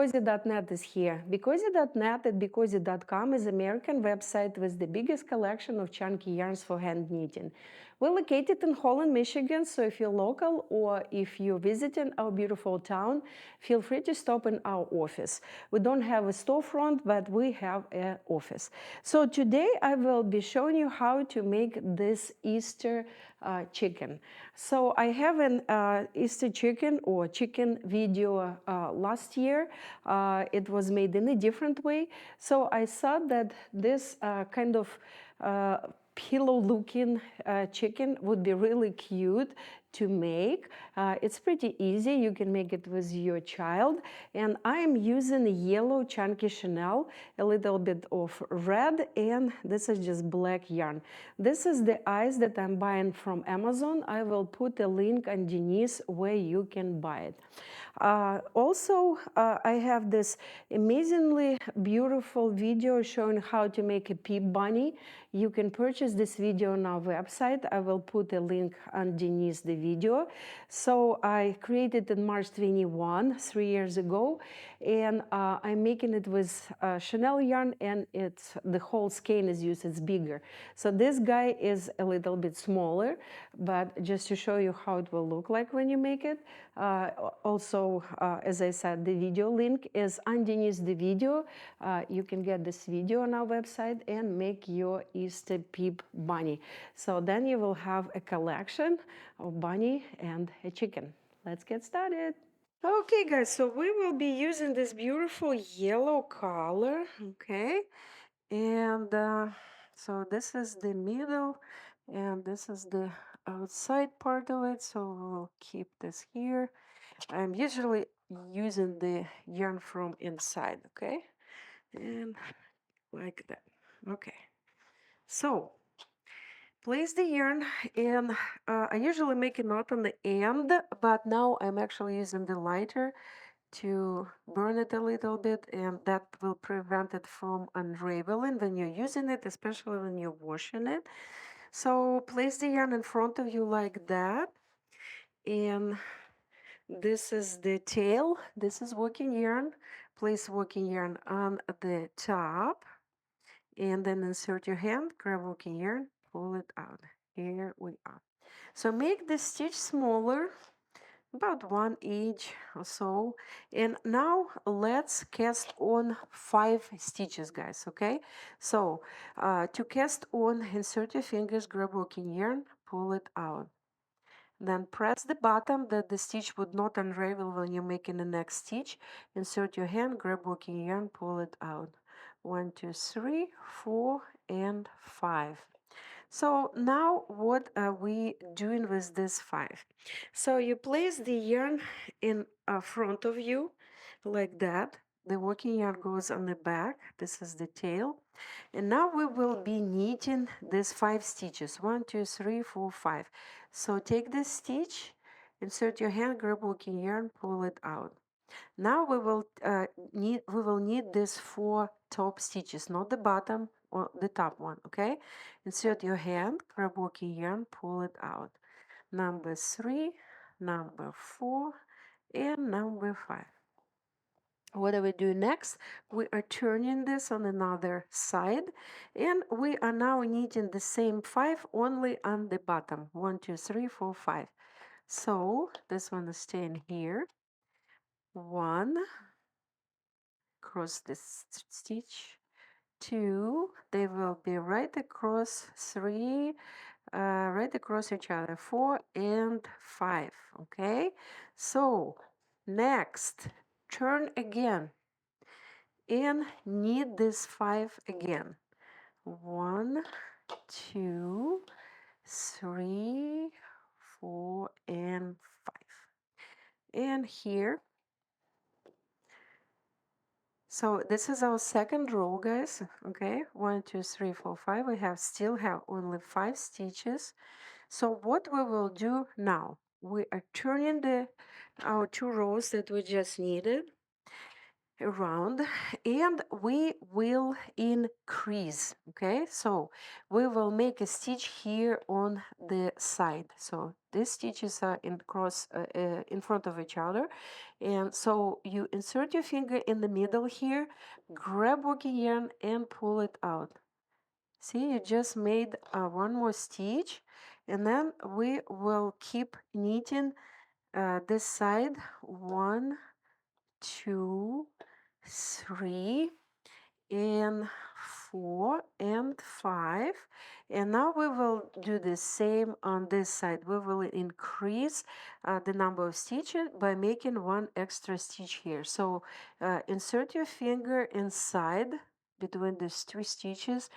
BeCozi.net is here. BeCozi.net at BeCozi.com is an American website with the biggest collection of chunky yarns for hand knitting. We're located in Holland, Michigan, so if you're local or if you're visiting our beautiful town, feel free to stop in our office. We don't have a storefront, but we have an office. So today I will be showing you how to make this Easter chicken. So I have an Easter chicken or chicken video last year. It was made in a different way. So I thought that this kind of pillow-looking chicken would be really cute to make. It's pretty easy. You can make it with your child. And I am using a yellow chunky chenille, a little bit of red, and this is just black yarn. This is the eyes that I'm buying from Amazon. I will put a link underneath where you can buy it. Also, I have this amazingly beautiful video showing how to make a Peep bunny. You can purchase this video on our website. I will put a link underneath the video. So I created it in March 21, 3 years ago, and I'm making it with chenille yarn, and the whole skein is used. It's bigger. So this guy is a little bit smaller, but just to show you how it will look like when you make it. Also, as I said, the video link is underneath the video. You can get this video on our website and make your Easter Peep bunny. So then you will have a collection of bunny and a chicken. Let's get started. Okay, guys, so we will be using this beautiful yellow color, okay? And so this is the middle, and this is the outside part of it, so we'll keep this here. I'm usually using the yarn from inside, okay? And like that. Okay. So place the yarn, and I usually make a knot on the end, but now I'm actually using the lighter to burn it a little bit, and that will prevent it from unraveling when you're using it, especially when you're washing it. So place the yarn in front of you like that, and this is the tail. This is working yarn. Place working yarn on the top, and then insert your hand, grab working yarn, pull it out. Here we are. So make the stitch smaller, about 1 inch or so. And now let's cast on 5 stitches, guys, okay? So to cast on, insert your fingers, grab working yarn, pull it out. Then press the bottom that the stitch would not unravel when you're making the next stitch. Insert your hand, grab working yarn, pull it out. 1, 2, 3, 4, and 5. So now what are we doing with this 5? So you place the yarn in front of you like that. The working yarn goes on the back. This is the tail. And now we will be knitting these 5 stitches. 1, 2, 3, 4, 5. So take this stitch, insert your hand, grab working yarn, pull it out. Now we will need these 4 top stitches, not the bottom or the top one, okay? Insert your hand, grab working yarn, pull it out. Number 3, number 4, and number 5. What do we do next? We are turning this on another side, and we are now knitting the same 5 only on the bottom. 1, 2, 3, 4, 5. So this one is staying here. 1, cross this stitch. 2, they will be right across. 3, right across each other. 4 and 5. Okay, so next turn again and knit this 5 again. 1, 2, 3, 4, and 5. And here, so this is our second row, guys. Okay, 1, 2, 3, 4, 5. We still have only 5 stitches. So what we will do now, we are turning our 2 rows that we just knitted. around, and we will increase. Okay, so we will make a stitch here on the side. So these stitches are in front of each other, and so you insert your finger in the middle here, grab working yarn and pull it out. See, you just made one more stitch, and then we will keep knitting this side. 1, 2, 3, and 4 and 5, and now we will do the same on this side. We will increase the number of stitches by making one extra stitch here. So insert your finger inside between these two stitches,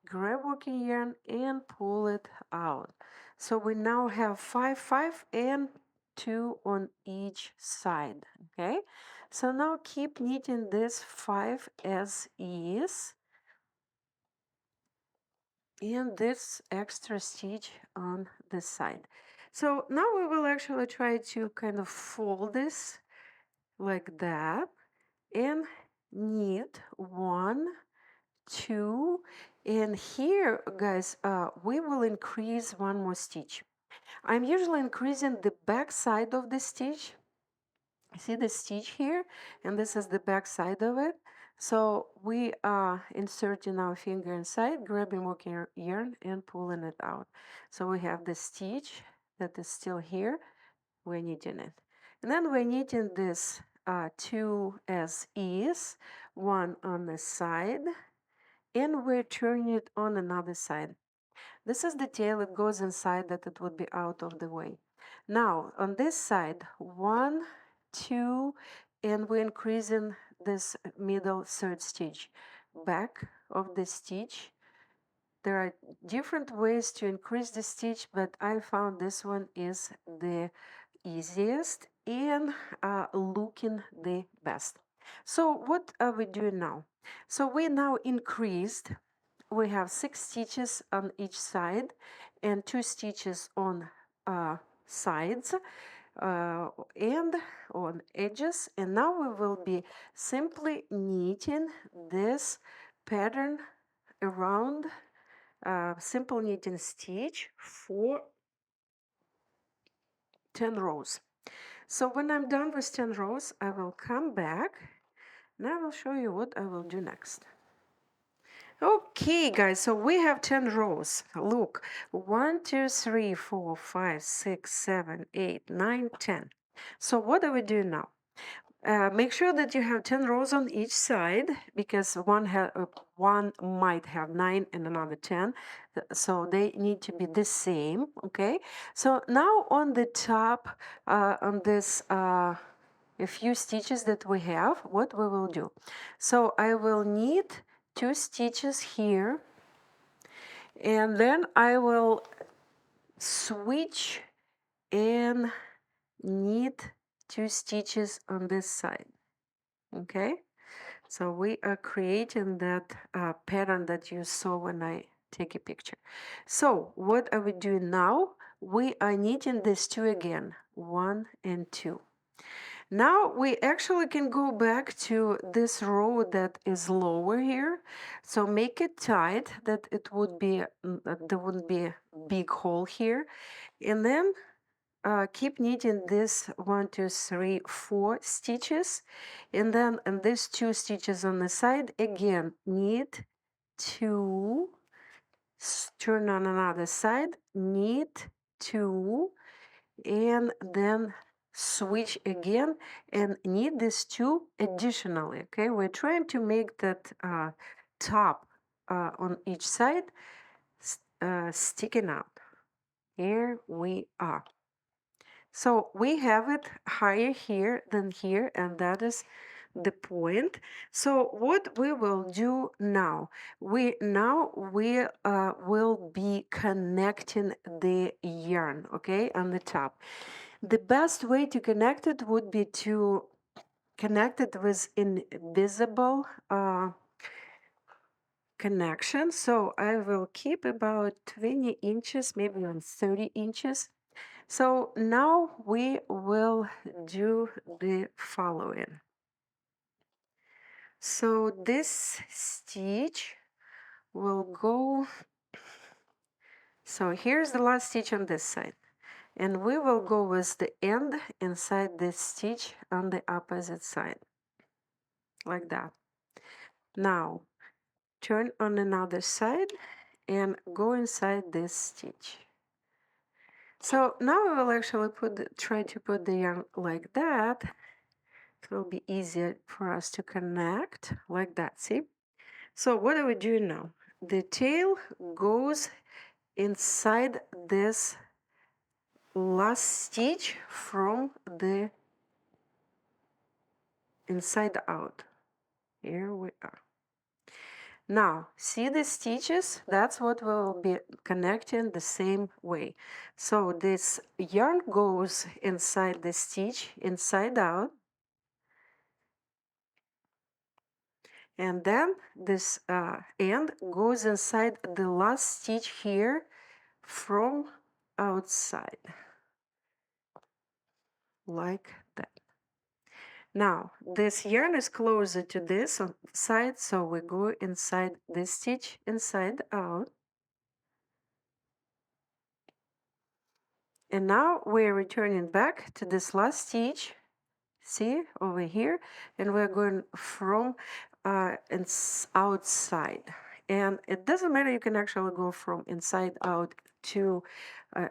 grab working yarn and pull it out. So we now have 5, 5 and 2 on each side. Okay, so now keep knitting this 5 as is, and this extra stitch on this side. So now we will actually try to kind of fold this like that and knit 1, 2, and here, guys, we will increase one more stitch. I'm usually increasing the back side of the stitch. See the stitch here, and this is the back side of it. So we are inserting our finger inside, grabbing working yarn and pulling it out. So we have the stitch that is still here. We're knitting it, and then we're knitting this 2 as is, 1 on the side, and we're turning it on another side. This is the tail. It goes inside that it would be out of the way. Now on this side, 1, 2, and we're increasing this middle third stitch. Back of the stitch. There are different ways to increase the stitch, but I found this one is the easiest and looking the best. So what are we doing now? So we now increased. We have 6 stitches on each side and 2 stitches on sides and on edges, and now we will be simply knitting this pattern around simple knitting stitch for 10 rows. So when I'm done with 10 rows, I will come back and I will show you what I will do next. Okay, guys, so we have 10 rows. Look, 1, 2, 3, 4, 5, 6, 7, 8, 9, 10. So what are we doing now? Make sure that you have 10 rows on each side, because one might have 9 and another 10, so they need to be the same. Okay, so now on the top, on this a few stitches that we have, what we will do? So I will knit 2 stitches here, and then I will switch and knit 2 stitches on this side. Okay, so we are creating that pattern that you saw when I take a picture. So what are we doing now? We are knitting these 2 again, 1 and 2. Now we actually can go back to this row that is lower here. So make it tight that it would be, there wouldn't be a big hole here. And then keep knitting this 1, 2, 3, 4 stitches. And then in these 2 stitches on the side, again, knit 2, turn on another side, knit 2, and then switch again and knit these 2 additionally. Okay, we're trying to make that top on each side sticking out. Here we are. So we have it higher here than here, and that is the point. So what we will do now, we will be connecting the yarn, okay, on the top. The best way to connect it would be to connect it with invisible connection. So I will keep about 20 inches, maybe on 30 inches. So now we will do the following. So this stitch will go, so here's the last stitch on this side, and we will go with the end inside this stitch on the opposite side, like that. Now turn on another side and go inside this stitch. So now we will actually try to put the yarn like that. It will be easier for us to connect like that, see? So what are we doing now? The tail goes inside this last stitch from the inside out. Here we are. Now, see the stitches? That's what we'll be connecting the same way. So this yarn goes inside the stitch, inside out. And then this end goes inside the last stitch here from outside, like that. Now, this yarn is closer to this side, so we go inside this stitch, inside out. And now we're returning back to this last stitch, see, over here, and we're going from outside. And it doesn't matter, you can actually go from inside out to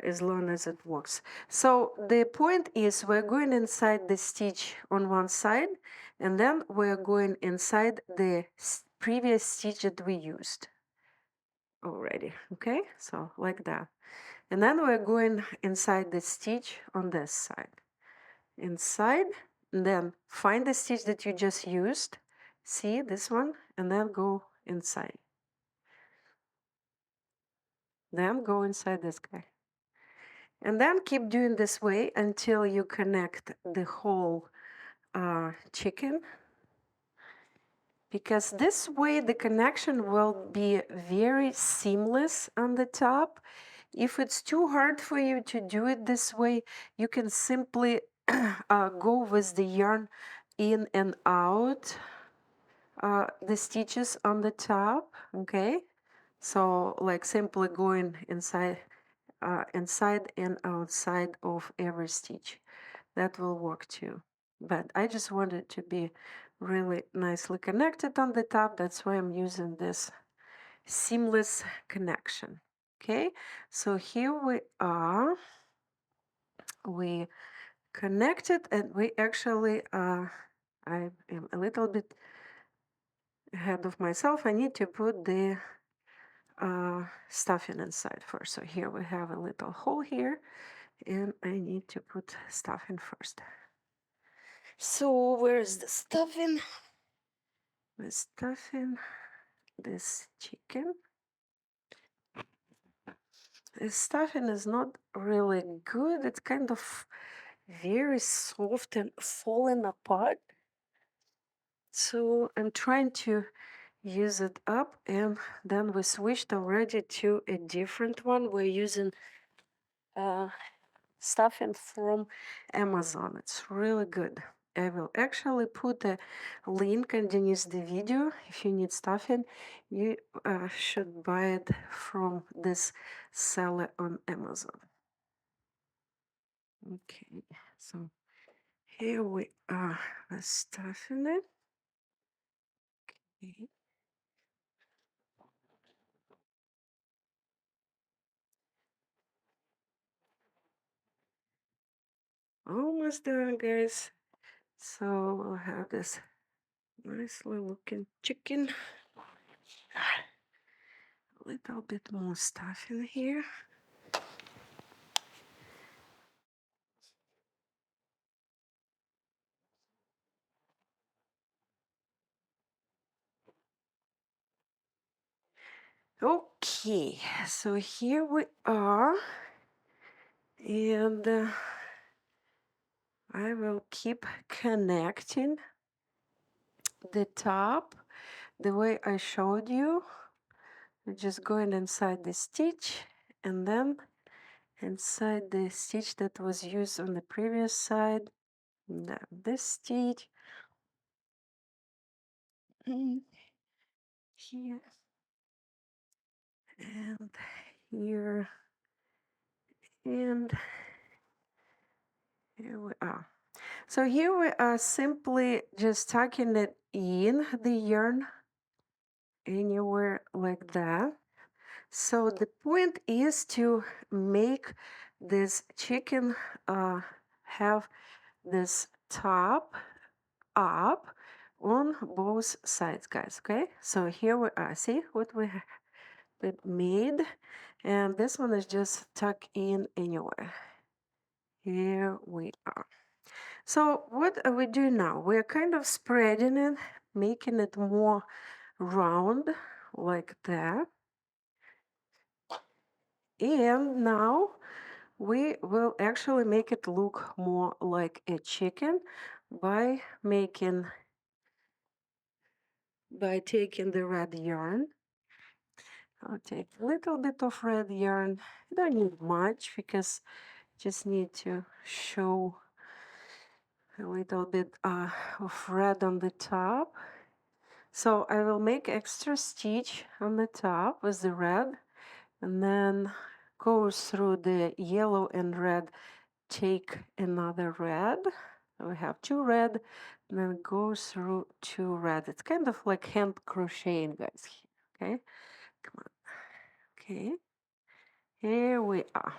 as long as it works. So the point is we're going inside the stitch on one side, and then we're going inside the previous stitch that we used already, okay? So like that. And then we're going inside the stitch on this side. Inside, and then find the stitch that you just used, see this one, and then go inside. Then go inside this guy. And then keep doing this way until you connect the whole chicken, because this way the connection will be very seamless on the top. If it's too hard for you to do it this way, you can simply go with the yarn in and out the stitches on the top, okay? So like simply going inside and outside of every stitch. That will work too. But I just want it to be really nicely connected on the top. That's why I'm using this seamless connection. Okay, so here we are. We connected, and we actually, I am a little bit ahead of myself. I need to put the stuffing inside first. So here we have a little hole here, and I need to put stuffing first. So where's the stuffing? The stuffing, this chicken. The stuffing is not really good. It's kind of very soft and falling apart. So I'm trying to use it up, and then we switched already to a different one. We're using stuffing from Amazon. It's really good. I will actually put a link underneath the video. If you need stuffing, you should buy it from this seller on Amazon. Okay, so here we are stuffing it. Okay. Almost done, guys. So we'll have this nicely looking chicken. A little bit more stuffing here. Okay, so here we are, and I will keep connecting the top the way I showed you. Just going inside the stitch, and then inside the stitch that was used on the previous side, then this stitch, And here and here and here we are. So here we are simply just tucking it in the yarn anywhere like that. So the point is to make this chicken have this top up on both sides, guys. Okay, so here we are. See what we made, and this one is just tuck in anywhere. Here we are. So what are we doing now? We're kind of spreading it, making it more round like that. And now we will actually make it look more like a chicken by taking the red yarn. I'll take a little bit of red yarn. You don't need much because just need to show a little bit of red on the top. So I will make extra stitch on the top with the red and then go through the yellow and red, take another red. We have two red and then go through two red. It's kind of like hand crocheting, guys. Okay, come on. Okay, here we are.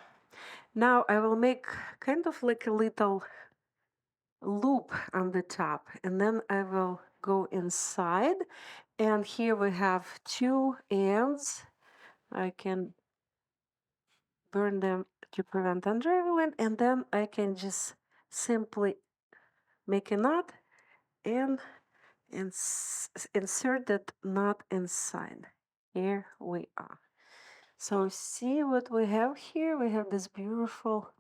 Now I will make kind of like a little loop on the top and then I will go inside, and here we have two ends. I can burn them to prevent unraveling, and then I can just simply make a knot and insert that knot inside. Here we are. So see what we have here. We have this beautiful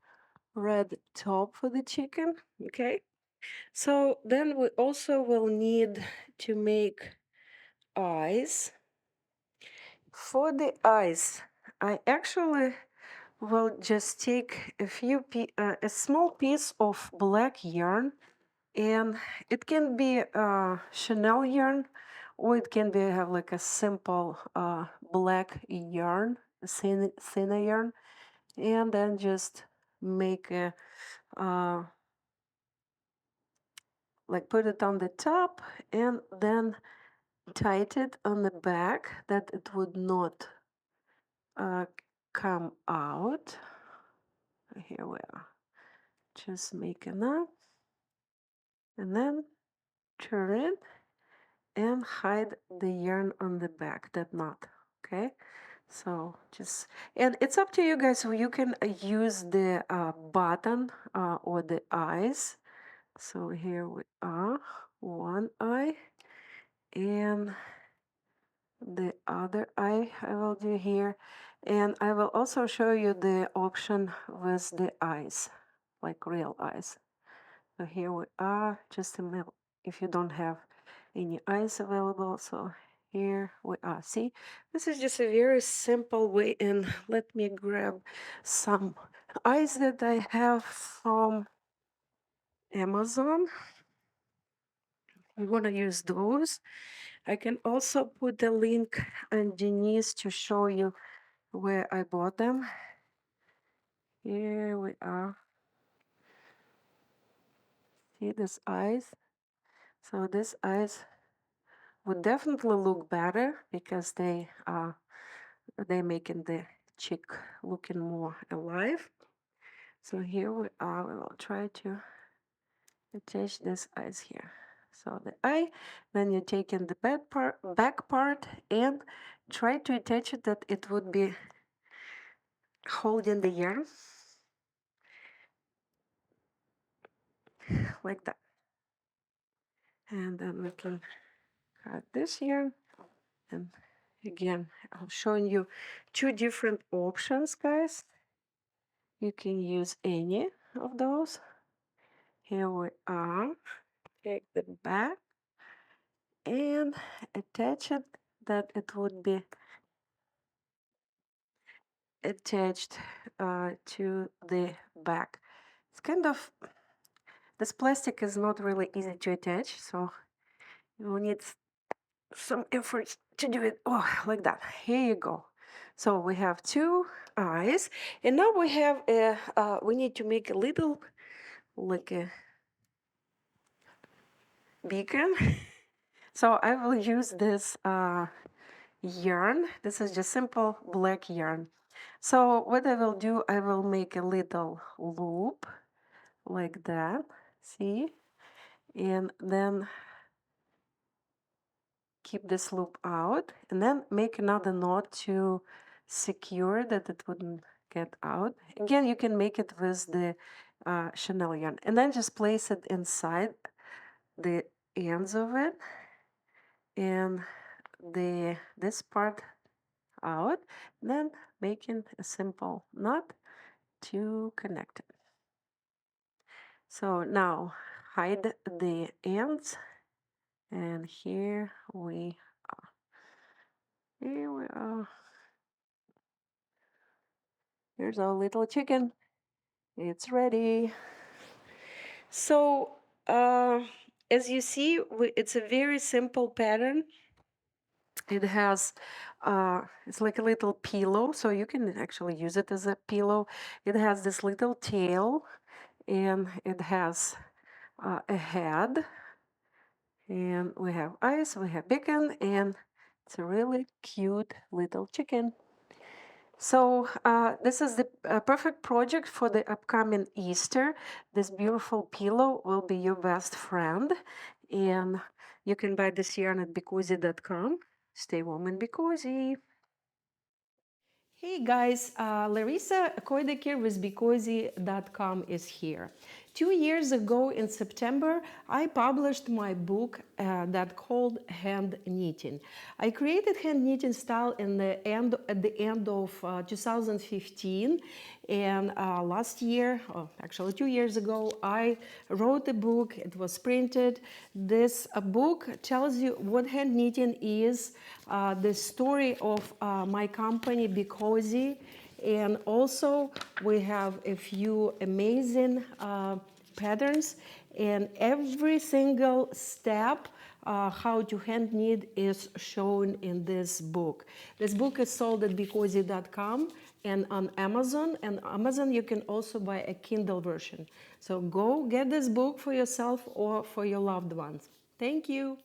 red top for the chicken. Okay, so then we also will need to make eyes. For the eyes, I actually will just take a small piece of black yarn, and it can be chenille yarn, or it can be have like a simple black yarn, thinner yarn, and then just make a like put it on the top and then tight it on the back that it would not come out. Here we are. Just make a knot and then turn it and hide the yarn on the back, that knot. Okay, so just, and it's up to you guys. So you can use the button or the eyes. So here we are, one eye, and the other eye I will do here, and I will also show you the option with the eyes, like real eyes. So here we are, just a minute if you don't have any eyes available. So here we are. See, this is just a very simple way, and let me grab some eyes that I have from Amazon. We want to use those. I can also put the link underneath to show you where I bought them. Here we are. See these eyes? So these eyes would definitely look better because they making the chick looking more alive. So here we are. We will try to attach this eyes here. So the eye, then you take in the back part and try to attach it that it would be holding the yarn like that. And then we can cut this yarn. And again, I'm showing you two different options, guys. You can use any of those. Here we are. Take the back and attach it that it would be attached to the back. It's kind of, this plastic is not really easy to attach, so you will need some effort to do it. Oh, like that. Here you go. So we have two eyes, and now we have a. We need to make a little, like a beacon. So I will use this yarn. This is just simple black yarn. So what I will do, I will make a little loop like that. See, and then keep this loop out, and then make another knot to secure that it wouldn't get out. Again, you can make it with the chenille yarn, and then just place it inside the ends of it, and this part out, then making a simple knot to connect it. So now hide the ends, and here we are. Here we are. Here's our little chicken. It's ready. So as you see, it's a very simple pattern. It has, it's like a little pillow, so you can actually use it as a pillow. It has this little tail, and it has a head, and we have eyes, we have beacon, and it's a really cute little chicken. So this is the perfect project for the upcoming Easter. This beautiful pillow will be your best friend, and you can buy this yarn at BeCozi.com. Stay warm and be cozy. Hey guys, Larissa Koidekir with BeCozi.com is here. 2 years ago in September, I published my book that called Hand Knitting. I created hand knitting style at the end of 2015, and last year, actually 2 years ago, I wrote a book. It was printed. This book tells you what hand knitting is, the story of my company BeCozi, and also we have a few amazing patterns, and every single step how to hand knit is shown in this book. This book is sold at BeCozi.com and on Amazon. And Amazon you can also buy a Kindle version. So go get this book for yourself or for your loved ones. Thank you.